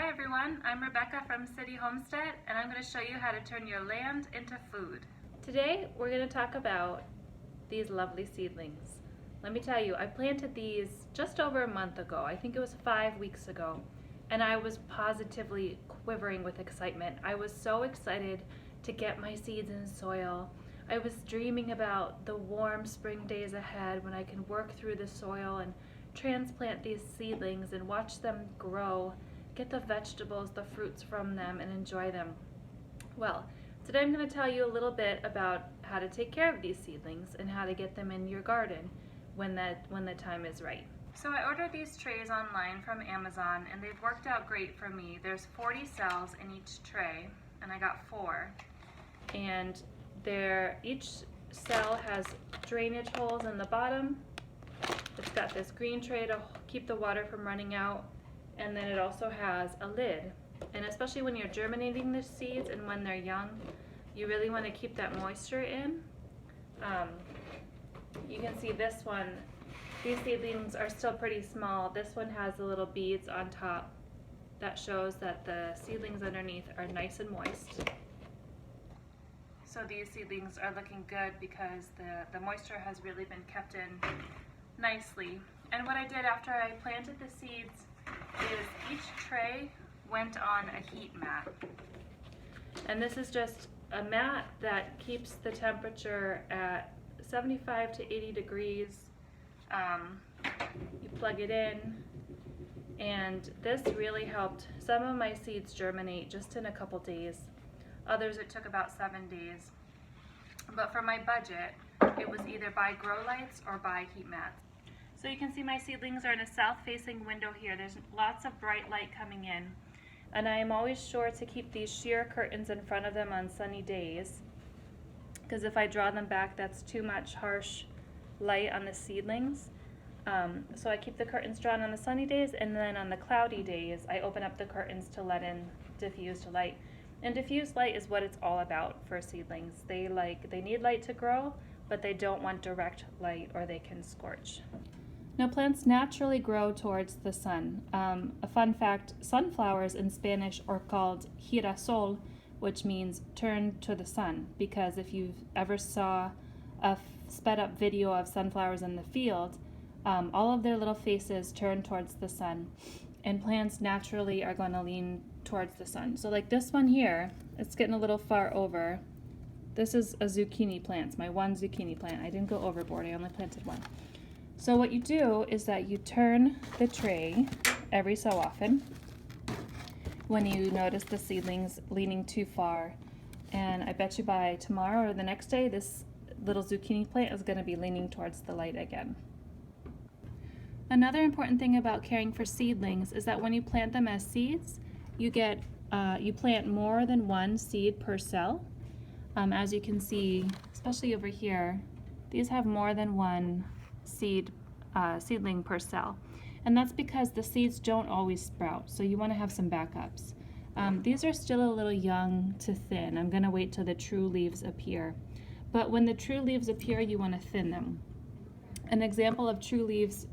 Hi everyone, I'm Rebecca from City Homestead and I'm going to show you how to turn your land into food. Today we're going to talk about these lovely seedlings. Let me tell you, I planted these just over a month ago. I think it was 5 weeks ago, and I was positively quivering with excitement. I was so excited to get my seeds in soil. I was dreaming about the warm spring days ahead when I can work through the soil and transplant these seedlings and watch them grow, get the vegetables, the fruits from them, and enjoy them. Well, today I'm going to tell you a little bit about how to take care of these seedlings and how to get them in your garden when the time is right. So I ordered these trays online from Amazon and they've worked out great for me. There's 40 cells in each tray and I got 4. And each cell has drainage holes in the bottom. It's got this green tray to keep the water from running out, and then it also has a lid. And especially when you're germinating the seeds and when they're young, you really want to keep that moisture in. You can see this one, these seedlings are still pretty small. This one has the little beads on top that shows that the seedlings underneath are nice and moist. So these seedlings are looking good because the moisture has really been kept in nicely. And what I did after I planted the seeds is each tray went on a heat mat. And this is just a mat that keeps the temperature at 75 to 80 degrees. You plug it in, and this really helped some of my seeds germinate just in a couple days. Others it took about 7 days. But for my budget, it was either buy grow lights or buy heat mats. So you can see my seedlings are in a south-facing window here. There's lots of bright light coming in. And I am always sure to keep these sheer curtains in front of them on sunny days, because if I draw them back, that's too much harsh light on the seedlings. So I keep the curtains drawn on the sunny days, and then on the cloudy days, I open up the curtains to let in diffused light. And diffused light is what it's all about for seedlings. They need light to grow, but they don't want direct light or they can scorch. Now, plants naturally grow towards the sun. A fun fact, sunflowers in Spanish are called girasol, which means turn to the sun, because if you ever saw a sped up video of sunflowers in the field, all of their little faces turn towards the sun, and plants naturally are going to lean towards the sun. So like this one here, it's getting a little far over. This is a zucchini plant. It's my one zucchini plant. I didn't go overboard, I only planted one. So what you do is that you turn the tray every so often when you notice the seedlings leaning too far. And I bet you by tomorrow or the next day, this little zucchini plant is going to be leaning towards the light again. Another important thing about caring for seedlings is that when you plant them as seeds, you plant more than one seed per cell. As you can see, especially over here, these have more than one seedling per cell. And that's because the seeds don't always sprout, so you want to have some backups. These are still a little young to thin. I'm going to wait till the true leaves appear. But when the true leaves appear, you want to thin them. An example of true leaves,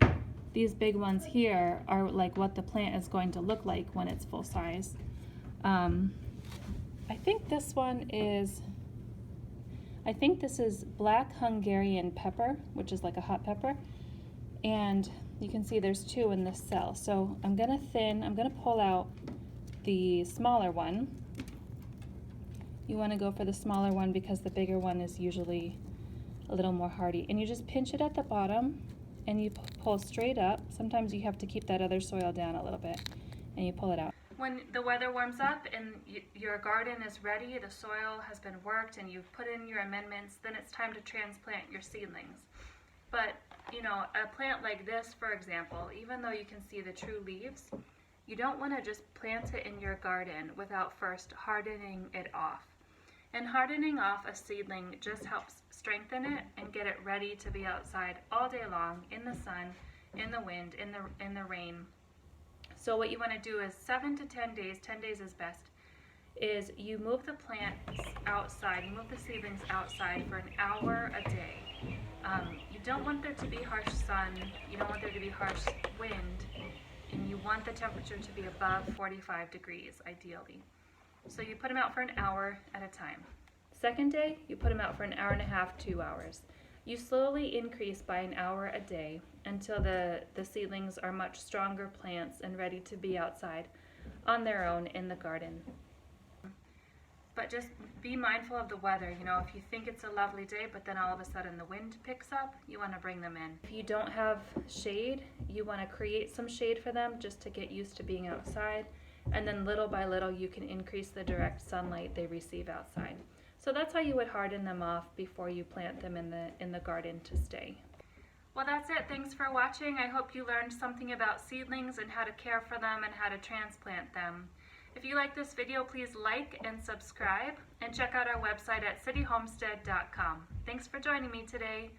these big ones here, are like what the plant is going to look like when it's full size. I think this is black Hungarian pepper, which is like a hot pepper. And you can see there's 2 in this cell. So I'm gonna pull out the smaller one. You wanna go for the smaller one because the bigger one is usually a little more hardy. And you just pinch it at the bottom and you pull straight up. Sometimes you have to keep that other soil down a little bit and you pull it out. When the weather warms up and your garden is ready, the soil has been worked and you've put in your amendments, then it's time to transplant your seedlings. But, you know, a plant like this, for example, even though you can see the true leaves, you don't want to just plant it in your garden without first hardening it off. And hardening off a seedling just helps strengthen it and get it ready to be outside all day long, in the sun, in the wind, in the rain. So what you want to do is 7 to 10 days, 10 days is best, is you move the plants outside, you move the seedlings outside for an hour a day. You don't want there to be harsh sun, you don't want there to be harsh wind, and you want the temperature to be above 45 degrees ideally. So you put them out for an hour at a time. Second day, you put them out for an hour and a half, 2 hours. You slowly increase by an hour a day until the seedlings are much stronger plants and ready to be outside on their own in the garden. But just be mindful of the weather. You know, if you think it's a lovely day, but then all of a sudden the wind picks up, you want to bring them in. If you don't have shade, you want to create some shade for them just to get used to being outside. And then little by little, you can increase the direct sunlight they receive outside. So that's how you would harden them off before you plant them in the garden to stay. Well, that's it. Thanks for watching. I hope you learned something about seedlings and how to care for them and how to transplant them. If you like this video, please like and subscribe, and check out our website at cityhomestead.com. Thanks for joining me today.